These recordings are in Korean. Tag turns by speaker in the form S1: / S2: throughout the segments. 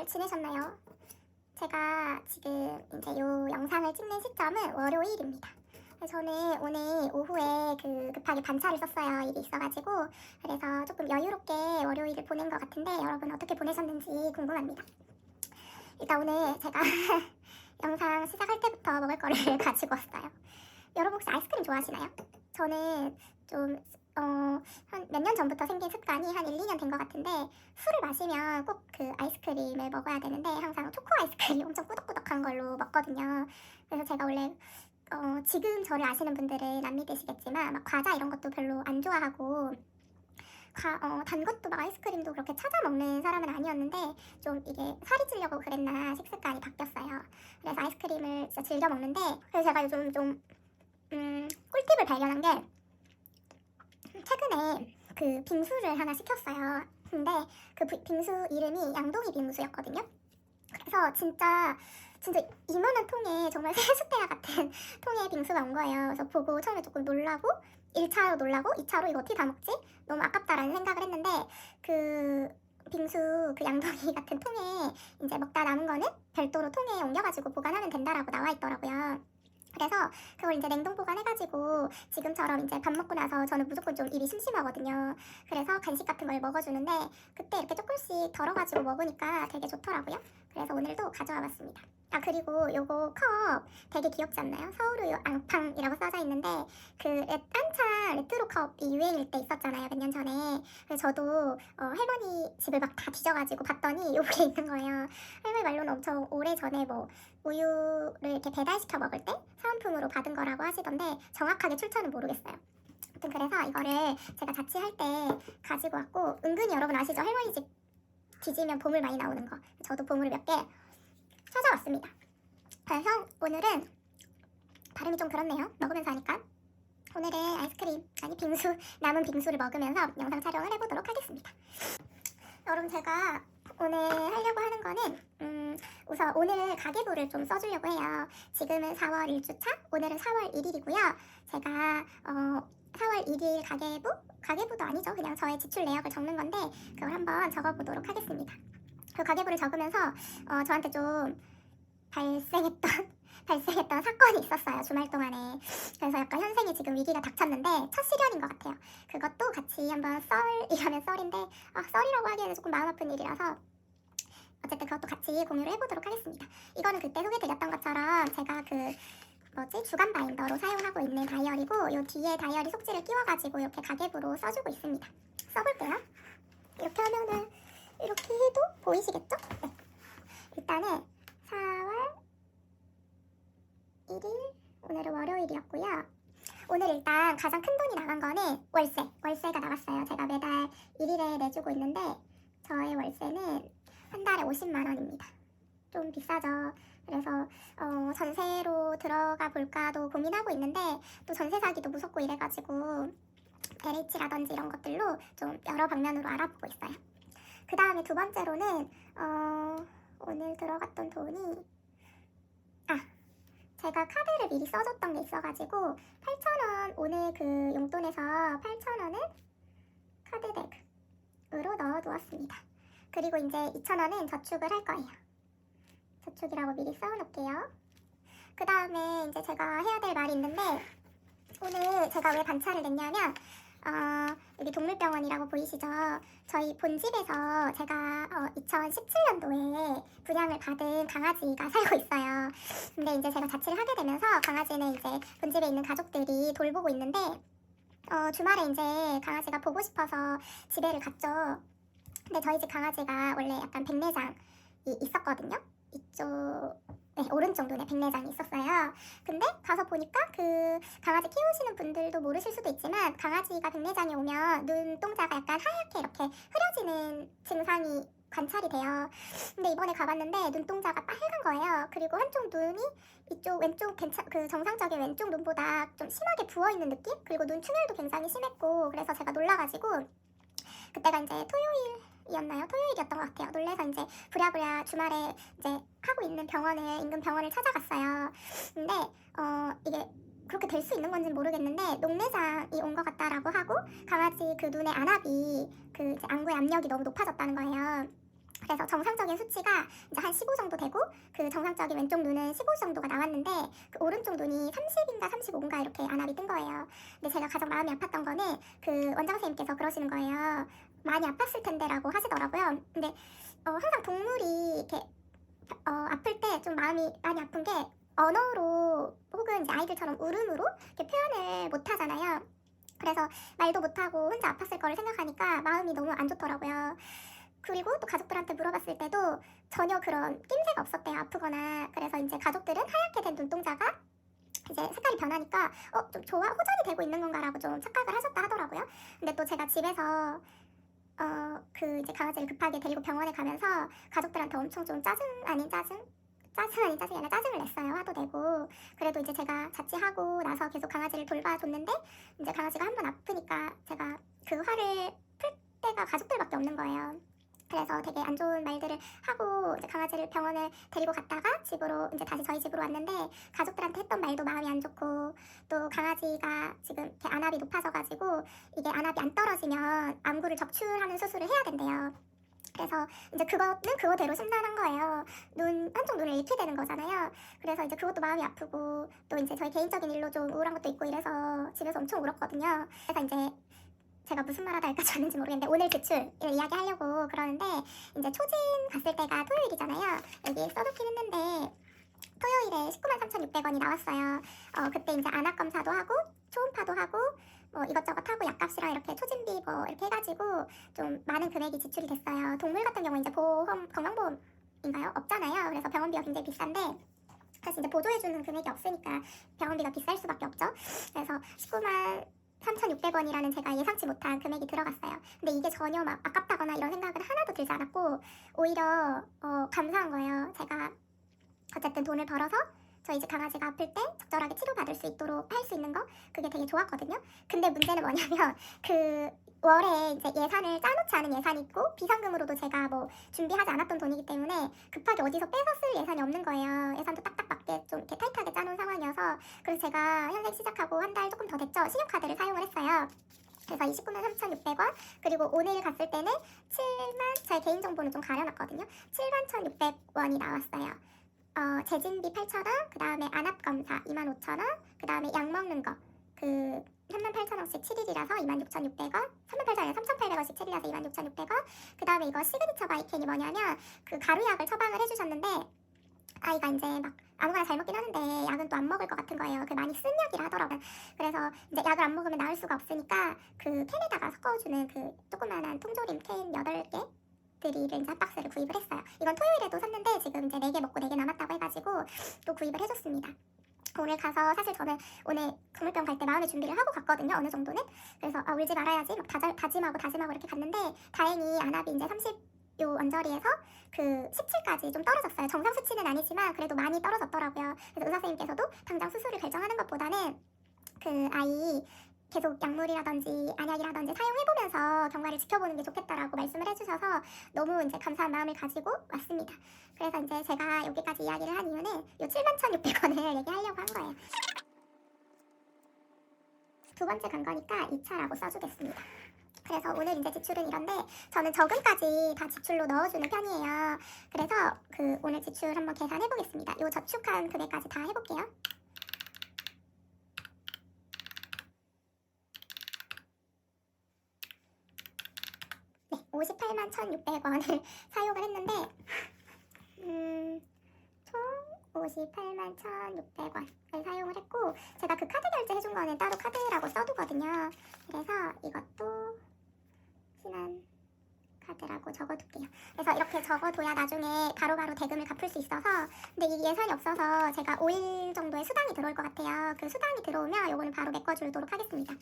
S1: 잘 지내셨나요? 제가 지금 이제 요 영상을 찍는 시점은 월요일입니다. 저는 오늘 오후에 급하게 반차를 썼어요. 일이 있어가지고. 그래서 조금 여유롭게 월요일을 보낸 것 같은데 여러분 어떻게 보내셨는지 궁금합니다. 일단 오늘 제가 영상 시작할 때부터 먹을 거를 가지고 왔어요. 여러분 혹시 아이스크림 좋아하시나요? 저는 좀 한 몇 년 전부터 생긴 습관이 한 1, 2년 된 것 같은데 술을 마시면 꼭 그 아이스크림을 먹어야 되는데 항상 초코 아이스크림 엄청 꾸덕꾸덕한 걸로 먹거든요. 그래서 제가 원래 지금 저를 아시는 분들은 안 믿으시겠지만 막 과자 이런 것도 별로 안 좋아하고 단 것도 막 아이스크림도 그렇게 찾아 먹는 사람은 아니었는데 좀 이게 살이 찌려고 그랬나 식습관이 바뀌었어요. 그래서 아이스크림을 진짜 즐겨 먹는데 그래서 제가 요즘 좀 꿀팁을 발견한 게 최근에 그 빙수를 하나 시켰어요. 근데 그 빙수 이름이 양동이 빙수였거든요. 그래서 진짜 이만한 통에 정말 세숫대야 같은 통에 빙수가 온 거예요. 그래서 보고 처음에 조금 놀라고 1차로 놀라고 2차로 이거 어떻게 다 먹지? 너무 아깝다라는 생각을 했는데 그 빙수 그 양동이 같은 통에 이제 먹다 남은 거는 별도로 통에 옮겨가지고 보관하면 된다라고 나와 있더라고요. 그래서 그걸 이제 냉동 보관해가지고 지금처럼 이제 밥 먹고 나서 저는 무조건 좀 입이 심심하거든요. 그래서 간식 같은 걸 먹어주는데 그때 이렇게 조금씩 덜어가지고 먹으니까 되게 좋더라고요. 그래서 오늘도 가져와 봤습니다. 아 그리고 요거 컵 되게 귀엽지 않나요? 서울우유 앙팡이라고 써져 있는데 한창 레트로 컵이 유행일 때 있었잖아요. 몇 년 전에. 그래서 저도 할머니 집을 막 다 뒤져가지고 봤더니 요게 있는 거예요. 할머니 말로는 엄청 오래전에 뭐 우유를 이렇게 배달시켜 먹을 때 사은품으로 받은 거라고 하시던데 정확하게 출처는 모르겠어요. 아무튼 그래서 이거를 제가 자취할 때 가지고 왔고 은근히 여러분 아시죠? 할머니 집 뒤지면 보물 많이 나오는 거. 저도 보물을 몇 개 찾아왔습니다. 그래서 오늘은 발음이 좀 그렇네요. 먹으면서 하니까. 오늘은 아이스크림, 아니 빙수, 남은 빙수를 먹으면서 영상 촬영을 해보도록 하겠습니다. 여러분 제가 오늘 하려고 하는 거는 우선 오늘 가계부를 좀 써주려고 해요. 지금은 4월 1주차, 오늘은 4월 1일이고요. 제가 4월 1일 가계부도 아니죠. 그냥 저의 지출 내역을 적는 건데 그걸 한번 적어보도록 하겠습니다. 그 가계부를 적으면서 저한테 좀 발생했던 사건이 있었어요. 주말 동안에. 그래서 약간 현생에 지금 위기가 닥쳤는데 첫 시련인 것 같아요. 그것도 같이 한번 썰이라면 썰인데 썰이라고 하기에는 조금 마음 아픈 일이라서 어쨌든 그것도 같이 공유를 해보도록 하겠습니다. 이거는 그때 소개드렸던 것처럼 제가 주간 바인더로 사용하고 있는 다이어리고 요 뒤에 다이어리 속지를 끼워가지고 이렇게 가계부로 써주고 있습니다. 써볼게요. 이렇게 하면은 이렇게 해도 보이시겠죠? 네. 일단은 4월 1일 오늘은 월요일이었고요. 오늘 일단 가장 큰 돈이 나간 거는 월세가 나왔어요. 제가 매달 1일에 내주고 있는데 저의 월세는 한 달에 50만 원입니다. 좀 비싸죠. 그래서 전세로 들어가 볼까도 고민하고 있는데 또 전세 사기도 무섭고 이래가지고 LH라든지 이런 것들로 좀 여러 방면으로 알아보고 있어요. 그 다음에 두 번째로는 오늘 들어갔던 돈이 제가 카드를 미리 써줬던 게 있어가지고 8,000원 오늘 그 용돈에서 8,000원을 카드백으로 넣어두었습니다. 그리고 이제 2,000원은 저축을 할 거예요. 저축이라고 미리 써놓을게요. 그 다음에 이제 제가 해야 될 말이 있는데 오늘 제가 왜 반차를 냈냐면 여기 동물병원이라고 보이시죠? 저희 본집에서 제가 2017년도에 분양을 받은 강아지가 살고 있어요. 근데 이제 제가 자취를 하게 되면서 강아지는 이제 본집에 있는 가족들이 돌보고 있는데 주말에 이제 강아지가 보고 싶어서 집에를 갔죠. 근데 저희 집 강아지가 원래 약간 백내장이 있었거든요. 이쪽 오른쪽 눈에 백내장이 있었어요. 근데 가서 보니까 그 강아지 키우시는 분들도 모르실 수도 있지만 강아지가 백내장이 오면 눈동자가 약간 하얗게 이렇게 흐려지는 증상이 관찰이 돼요. 근데 이번에 가봤는데 눈동자가 빨간 거예요. 그리고 한쪽 눈이 이쪽 왼쪽 그 정상적인 왼쪽 눈보다 좀 심하게 부어있는 느낌? 그리고 눈 충혈도 굉장히 심했고 그래서 제가 놀라가지고 그때가 이제 토요일이었던 것 같아요. 놀래서 이제 부랴부랴 주말에 이제 하고 있는 인근 병원을 찾아갔어요. 근데 이게 그렇게 될 수 있는 건지는 모르겠는데 녹내장이 온 것 같다라고 하고 강아지 그 눈의 안압이 그 이제 안구의 압력이 너무 높아졌다는 거예요. 그래서 정상적인 수치가 이제 한 15 정도 되고 그 정상적인 왼쪽 눈은 15 정도가 나왔는데 그 오른쪽 눈이 30인가 35인가 이렇게 안압이 뜬 거예요. 근데 제가 가장 마음이 아팠던 거는 그 원장 선생님께서 그러시는 거예요. 많이 아팠을 텐데라고 하시더라고요. 근데 항상 동물이 이렇게 아플 때 좀 마음이 많이 아픈 게 언어로 혹은 이제 아이들처럼 울음으로 이렇게 표현을 못 하잖아요. 그래서 말도 못하고 혼자 아팠을 거를 생각하니까 마음이 너무 안 좋더라고요. 그리고 또 가족들한테 물어봤을 때도 전혀 그런 낌새가 없었대요. 아프거나. 그래서 이제 가족들은 하얗게 된 눈동자가 이제 색깔이 변하니까 좀 호전이 되고 있는 건가라고 좀 착각을 하셨다 하더라고요. 근데 또 제가 집에서 그 이제 강아지를 급하게 데리고 병원에 가면서 가족들한테 엄청 좀 짜증 아닌 짜증이 아니라 짜증을 냈어요. 화도 내고. 그래도 이제 제가 자취하고 나서 계속 강아지를 돌봐줬는데 이제 강아지가 한 번 아프니까 제가 그 화를 풀 때가 가족들밖에 없는 거예요. 그래서 되게 안 좋은 말들을 하고 이제 강아지를 병원에 데리고 갔다가 집으로 이제 다시 저희 집으로 왔는데 가족들한테 했던 말도 마음이 안 좋고 또 강아지가 지금 이렇게 안압이 높아져가지고 이게 안압이 안 떨어지면 암구를 적출하는 수술을 해야 된대요. 그래서 이제 그거는 그거대로 심란한 거예요. 한쪽 눈을 잃게 되는 거잖아요. 그래서 이제 그것도 마음이 아프고 또 이제 저희 개인적인 일로 좀 우울한 것도 있고 이래서 집에서 엄청 울었거든요. 그래서 이제 제가 무슨 말 하다 여기까지 왔는지 모르겠는데 오늘 지출을 이야기하려고 그러는데 이제 초진 갔을 때가 토요일이잖아요. 여기 써놓긴 했는데 토요일에 193,600원이 나왔어요. 그때 이제 안압 검사도 하고 초음파도 하고 뭐 이것저것 하고 약값이랑 이렇게 초진비 뭐 이렇게 해가지고 좀 많은 금액이 지출이 됐어요. 동물 같은 경우 이제 보험 건강보험인가요? 없잖아요. 그래서 병원비가 굉장히 비싼데 사실 이제 보조해주는 금액이 없으니까 병원비가 비쌀 수밖에 없죠. 그래서 193,600원이라는 제가 예상치 못한 금액이 들어갔어요. 근데 이게 전혀 막 아깝다거나 이런 생각은 하나도 들지 않았고 오히려 감사한 거예요. 제가 어쨌든 돈을 벌어서 저희 집 강아지가 아플 때 적절하게 치료받을 수 있도록 할 수 있는 거 그게 되게 좋았거든요. 근데 문제는 뭐냐면 그 월에 이제 예산을 짜놓지 않은 예산이 있고 비상금으로도 제가 뭐 준비하지 않았던 돈이기 때문에 급하게 어디서 빼서 쓸 예산이 없는 거예요. 예산도 딱딱 맞게 좀 이렇게 타이트하게 짜놓은 상황이어서 그래서 제가 현생 시작하고 한 달 조금 더 됐죠. 신용카드를 사용을 했어요. 그래서 29만 3,600원 그리고 오늘 갔을 때는 7만 저희 개인정보는 좀 가려놨거든요. 71,600원이 나왔어요. 재진비 8,000원, 그 다음에 안압검사 25,000원, 그 다음에 약 먹는 거, 38,000원씩 7일이라서 26,600원, 38,000원에 3,800원씩 7일이라서 26,600원, 그 다음에 이거 시그니처 바이캔이 뭐냐면 그 가루약을 처방을 해주셨는데 아이가 이제 막 아무거나 잘 먹긴 하는데 약은 또 안 먹을 것 같은 거예요. 그 많이 쓴 약이라 하더라고요. 그래서 이제 약을 안 먹으면 나을 수가 없으니까 그 캔에다가 섞어주는 그 조그만한 통조림 캔 8개 들이를 이제 한 박스를 구입을 했어요. 이건 토요일에도 샀는데 지금 이제 4개 먹고 4개 남았다고 해가지고 또 구입을 해줬습니다. 오늘 가서 사실 저는 오늘 동물병 갈 때 마음의 준비를 하고 갔거든요. 어느 정도는. 그래서 울지 말아야지 막 다짐하고 이렇게 갔는데 다행히 안압이 이제 30요 언저리에서 그 17까지 좀 떨어졌어요. 정상 수치는 아니지만 그래도 많이 떨어졌더라고요. 그래서 의사 선생님께서도 당장 수술을 결정하는 것보다는 그 아이 계속 약물이라든지 안약이라든지 사용해보면서 경과를 지켜보는 게 좋겠다라고 말씀을 해주셔서 너무 이제 감사한 마음을 가지고 왔습니다. 그래서 이제 제가 여기까지 이야기를 한 이유는 요 71,600원을 얘기하려고 한 거예요. 두 번째 간 거니까 2차라고 써주겠습니다. 그래서 오늘 이제 지출은 이런데 저는 저금까지 다 지출로 넣어주는 편이에요. 그래서 그 오늘 지출 한번 계산해보겠습니다. 요 저축한 금액까지 다 해볼게요. 네, 58만 1,600원을 사용을 했는데 총 58만 1,600원을 사용을 했고 제가 그 카드 결제 해준 거는 따로 카드라고 써두거든요. 그래서 이것도 신한 카드라고 적어둘게요. 그래서 이렇게 적어둬야 나중에 바로바로 대금을 갚을 수 있어서 근데 이 예산이 없어서 제가 5일 정도의 수당이 들어올 것 같아요. 그 수당이 들어오면 요거는 바로 메꿔주도록 하겠습니다.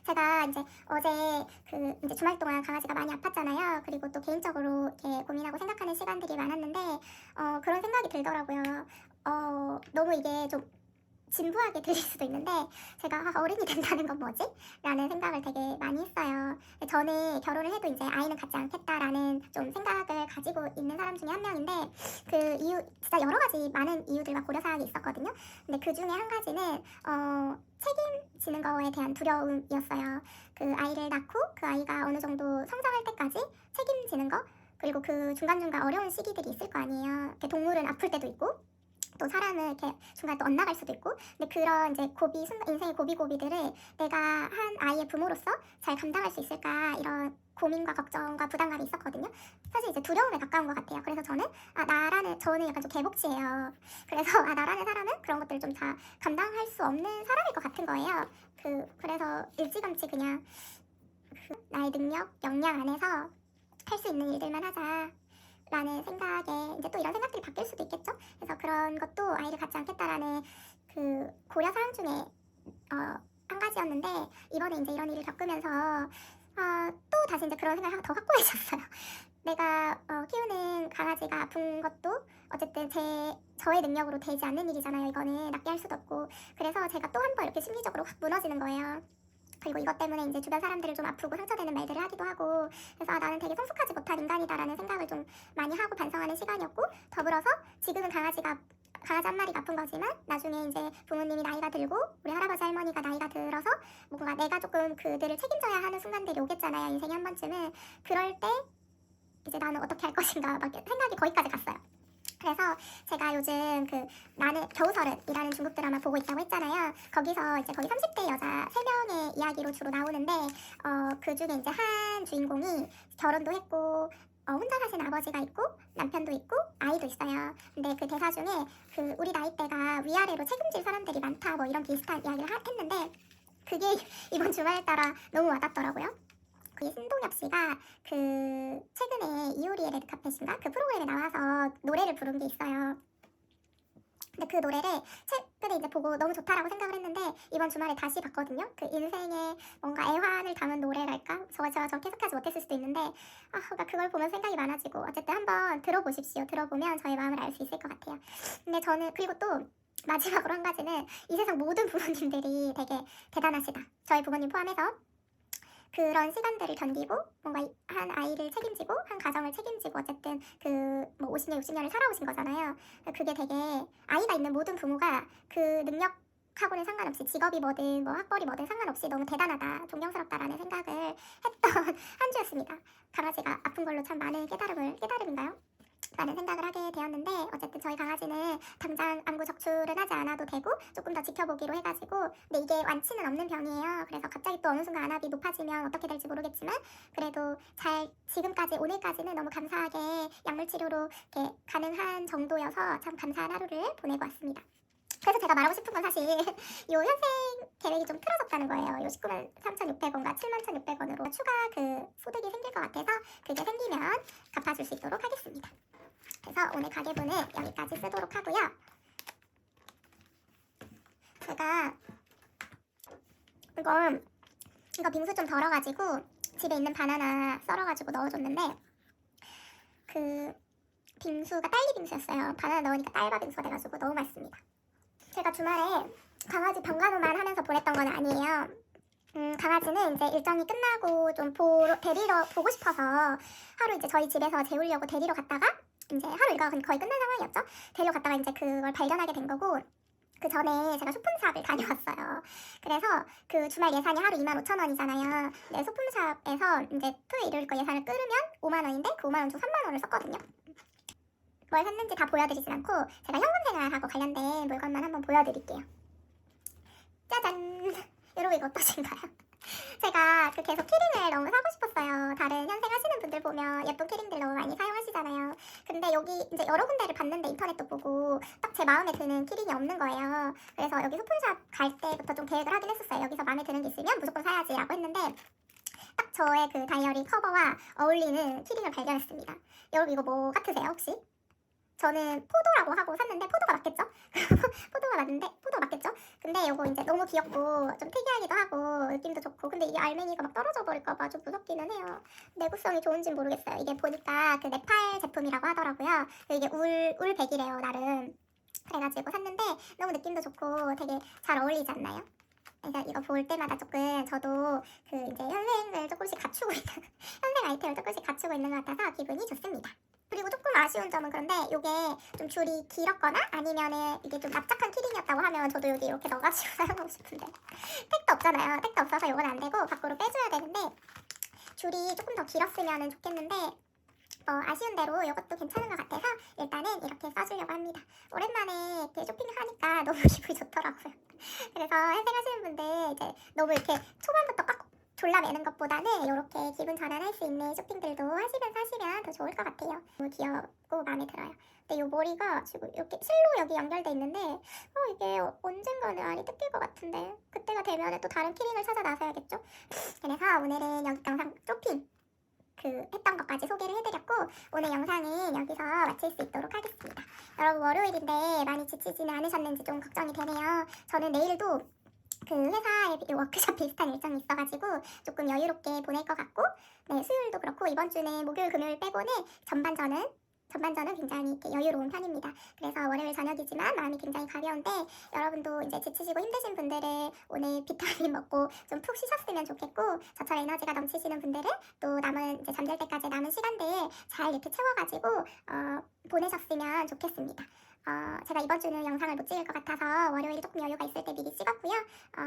S1: 제가 이제 어제 그 이제 주말 동안 강아지가 많이 아팠잖아요. 그리고 또 개인적으로 이렇게 고민하고 생각하는 시간들이 많았는데 그런 생각이 들더라고요. 너무 이게 좀 진부하게 들릴 수도 있는데 제가 어른이 된다는 건 뭐지? 라는 생각을 되게 많이 했어요. 저는 결혼을 해도 이제 아이는 갖지 않겠다라는 좀 생각을 가지고 있는 사람 중에 한 명인데 그 이유 진짜 여러 가지 많은 이유들과 고려사항이 있었거든요. 근데 그 중에 한 가지는 책임지는 거에 대한 두려움이었어요. 그 아이를 낳고 그 아이가 어느 정도 성장할 때까지 책임지는 거 그리고 그 중간중간 어려운 시기들이 있을 거 아니에요. 이렇게 동물은 아플 때도 있고 또 사람은 이렇게 중간에 또 엇나갈 수도 있고, 근데 그런 이제 인생의 고비들을 내가 한 아이의 부모로서 잘 감당할 수 있을까, 이런 고민과 걱정과 부담감이 있었거든요. 사실 이제 두려움에 가까운 것 같아요. 그래서 저는 저는 약간 좀 개복치예요. 그래서 나라는 사람은 그런 것들을 좀 다 감당할 수 없는 사람일 것 같은 거예요. 그래서 일찌감치 그냥 나의 능력, 역량 안에서 할 수 있는 일들만 하자 라는 생각에 이제 또 이런 생각들이 바뀔 수도 있겠죠. 그래서 그런 것도 아이를 갖지 않겠다라는 그 고려 사항 중에 한 가지였는데, 이번에 이제 이런 일을 겪으면서 또 다시 이제 그런 생각이 더 확고해졌어요. 내가 키우는 강아지가 아픈 것도 어쨌든 저의 능력으로 되지 않는 일이잖아요. 이거는 낫게 할 수도 없고. 그래서 제가 또 한 번 이렇게 심리적으로 확 무너지는 거예요. 그리고 이것 때문에 이제 주변 사람들을 좀 아프고 상처되는 말들을 하기도 하고, 그래서 나는 되게 성숙하지 못한 인간이다라는 생각을 좀 많이 하고 반성하는 시간이었고, 더불어서 지금은 강아지 한 마리가 아픈 거지만 나중에 이제 부모님이 나이가 들고 우리 할아버지 할머니가 나이가 들어서 뭔가 내가 조금 그들을 책임져야 하는 순간들이 오겠잖아요. 인생에 한 번쯤은. 그럴 때 이제 나는 어떻게 할 것인가 막 생각이 거기까지 갔어요. 그래서 제가 요즘 나는 겨우서른이라는 중국 드라마 보고 있다고 했잖아요. 거기서 이제 거기 30대 여자 3명의 이야기로 주로 나오는데, 그 중에 이제 한 주인공이 결혼도 했고 혼자 사시는 아버지가 있고 남편도 있고 아이도 있어요. 근데 그 대사 중에 우리 나이대가 위아래로 책임질 사람들이 많다 뭐 이런 비슷한 이야기를 했는데, 그게 이번 주말에 따라 너무 와닿더라고요. 신동엽 씨가 최근에 이효리의 레드카펫인가 그 프로그램에 나와서 노래를 부른 게 있어요. 근데 그 노래를 최근에 이제 보고 너무 좋다라고 생각을 했는데, 이번 주말에 다시 봤거든요. 그 인생에 뭔가 애환을 담은 노래랄까? 제가 저렇게 해석하지 못했을 수도 있는데, 그러니까 그걸 보면 생각이 많아지고, 어쨌든 한번 들어보십시오. 들어보면 저의 마음을 알 수 있을 것 같아요. 근데 저는 그리고 또 마지막으로 한 가지는, 이 세상 모든 부모님들이 되게 대단하시다. 저희 부모님 포함해서 그런 시간들을 견디고 뭔가 한 아이를 책임지고 한 가정을 책임지고 어쨌든 뭐 50년 60년을 살아오신 거잖아요. 그게 되게 아이가 있는 모든 부모가 그 능력하고는 상관없이 직업이 뭐든 뭐 학벌이 뭐든 상관없이 너무 대단하다, 존경스럽다라는 생각을 했던 한 주였습니다. 강아지가 아픈 걸로 참 많은 깨달음인가요? 라는 생각을 하게 되었는데, 어쨌든 저희 강아지는 당장 안구 적출은 하지 않아도 되고 조금 더 지켜보기로 해가지고, 근데 이게 완치는 없는 병이에요. 그래서 갑자기 또 어느 순간 안압이 높아지면 어떻게 될지 모르겠지만, 그래도 지금까지 오늘까지는 너무 감사하게 약물 치료로 이렇게 가능한 정도여서 참 감사한 하루를 보내고 왔습니다. 그래서 제가 말하고 싶은 건 사실 요 현생 계획이 좀 틀어졌다는 거예요. 요 19만 3,600원과 71,600원으로 추가 소득이 생길 것 같아서, 그게 생기면 갚아줄 수 있도록 하겠습니다. 그래서 오늘 가계부는 여기까지 쓰도록 하고요. 제가 이거 빙수 좀 덜어가지고 집에 있는 바나나 썰어가지고 넣어줬는데, 빙수가 딸기 빙수였어요. 바나나 넣으니까 딸바 빙수가 돼가지고 너무 맛있습니다. 제가 주말에 강아지 병간호만 하면서 보냈던 건 아니에요. 강아지는 이제 일정이 끝나고 좀 데리러 보고 싶어서 하루 이제 저희 집에서 재우려고 데리러 갔다가, 이제 하루 일과가 거의 끝난 상황이었죠. 데리러 갔다가 이제 그걸 발견하게 된 거고, 그 전에 제가 소품샵을 다녀왔어요. 그래서 주말 예산이 하루 25,000원이잖아요. 네, 소품샵에서 이제 토요일 일요일 거 예산을 끌으면 5만원인데 그 5만원 중 3만원을 썼거든요. 뭘 샀는지 다 보여드리진 않고 제가 현금 생활하고 관련된 물건만 한번 보여드릴게요. 짜잔! 여러분 이거 어떠신가요? 제가 계속 키링을 너무 사고 싶었어요. 다른 현생 하시는 분들 보면 예쁜 키링들 너무 많이 사용하시잖아요. 근데 여기 이제 여러 군데를 봤는데 인터넷도 보고 딱 제 마음에 드는 키링이 없는 거예요. 그래서 여기 소품샵 갈 때부터 좀 계획을 하긴 했었어요. 여기서 마음에 드는 게 있으면 무조건 사야지 라고 했는데, 딱 저의 다이어리 커버와 어울리는 키링을 발견했습니다. 여러분 이거 뭐 같으세요 혹시? 저는 포도라고 하고 샀는데 포도가 맞겠죠? 포도가 맞겠죠? 근데 이거 이제 너무 귀엽고 좀 특이하기도 하고 느낌도 좋고, 근데 이게 알맹이가 막 떨어져 버릴까봐 좀 무섭기는 해요. 내구성이 좋은지는 모르겠어요. 이게 보니까 네팔 제품이라고 하더라고요. 이게 울백이래요 나름. 그래가지고 샀는데 너무 느낌도 좋고 되게 잘 어울리지 않나요? 그래서 이거 볼 때마다 조금 저도 이제 현생을 조금씩 갖추고 있는 현생 아이템을 조금씩 갖추고 있는 것 같아서 기분이 좋습니다. 그리고 조금 아쉬운 점은, 그런데 이게 좀 줄이 길었거나 아니면은 이게 좀 납작한 키링이었다고 하면 저도 여기 이렇게 넣어가지고 사용하고 싶은데 택도 없잖아요. 택도 없어서 이건 안 되고 밖으로 빼줘야 되는데, 줄이 조금 더 길었으면 좋겠는데 아쉬운 대로 이것도 괜찮은 것 같아서 일단은 이렇게 써주려고 합니다. 오랜만에 이렇게 쇼핑을 하니까 너무 기분이 좋더라고요. 그래서 회생하시는 분들 이제 너무 이렇게 초반부터 꽉 졸라매는 것보다는 이렇게 기분 전환할 수 있는 쇼핑들도 하시면 더 좋을 것 같아요. 너무 귀엽고 마음에 들어요. 근데 이 머리가 지금 이렇게 실로 여기 연결돼 있는데 이게 언젠가는 알이 뜯길 것 같은데 그때가 되면 또 다른 키링을 찾아 나서야겠죠? 그래서 오늘은 여기 영상 쇼핑 했던 것까지 소개를 해드렸고 오늘 영상은 여기서 마칠 수 있도록 하겠습니다. 여러분 월요일인데 많이 지치지는 않으셨는지 좀 걱정이 되네요. 저는 내일도 회사에 워크숍 비슷한 일정이 있어가지고 조금 여유롭게 보낼 것 같고 네, 수요일도 그렇고 이번 주는 목요일 금요일 빼고는 전반전은 굉장히 이렇게 여유로운 편입니다. 그래서 월요일 저녁이지만 마음이 굉장히 가벼운데 여러분도 이제 지치시고 힘드신 분들은 오늘 비타민 먹고 좀 푹 쉬셨으면 좋겠고 저처럼 에너지가 넘치시는 분들은 또 남은 이제 잠들 때까지 남은 시간들 잘 이렇게 채워가지고 보내셨으면 좋겠습니다. 제가 이번 주는 영상을 못 찍을 것 같아서 월요일 조금 여유가 있을 때 미리 찍었고요.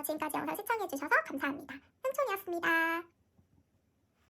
S1: 지금까지 영상 시청해주셔서 감사합니다. 흥촌이었습니다.